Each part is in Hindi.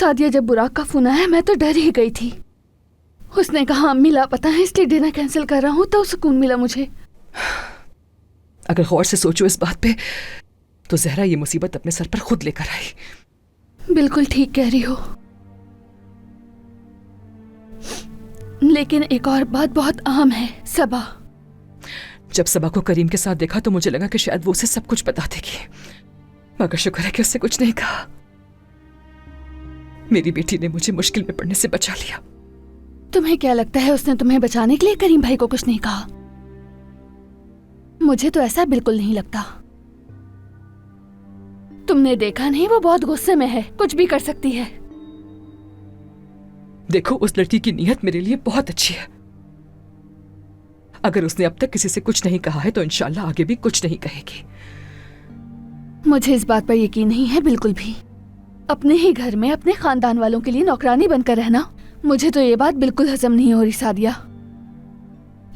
सादिया, जब बुराक का फोन आया मैं तो डर ही गई थी। उसने कहा अम्मी लापता है इसलिए डिनर कैंसिल कर रहा हूँ, तो सुकून मिला मुझे। अगर गौर से सोचो इस बात पे तो जहरा ये मुसीबत अपने सर पर खुद लेकर आई। बिल्कुल ठीक कह रही हो, लेकिन एक और बात बहुत अहम है। सबा, जब सबा को करीम के साथ देखा तो मुझे लगा कि शायद वो उसे सब कुछ बता देगी, मगर शुक्र है कि उससे कुछ नहीं कहा। मेरी बेटी ने मुझे मुश्किल में पड़ने से बचा लिया। तुम्हें क्या लगता है उसने तुम्हें बचाने के लिए करीम भाई को कुछ नहीं कहा? मुझे तो ऐसा बिल्कुल नहीं लगता। तुमने देखा नहीं, वो बहुत गुस्से में है, कुछ भी कर सकती है। देखो, उस लड़की की नीयत मेरे लिए बहुत अच्छी है। अगर उसने अब तक किसी से कुछ नहीं कहा है तो इंशाल्लाह आगे भी कुछ नहीं कहेगी। मुझे इस बात पर यकीन नहीं है बिल्कुल भी। अपने ही घर में अपने खानदान वालों के लिए नौकरानी बनकर रहना, मुझे तो ये बात बिल्कुल हजम नहीं हो रही सादिया।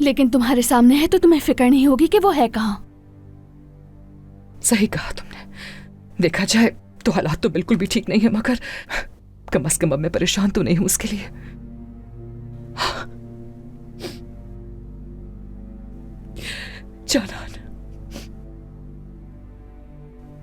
लेकिन तुम्हारे सामने है तो तुम्हें फिक्र नहीं होगी कि वो है कहाँ। सही कहा तुमने। देखा जाए तो हालात तो बिल्कुल भी ठीक नहीं है, मगर कम से कम अब मैं परेशान तो नहीं हूं उसके लिए। जाना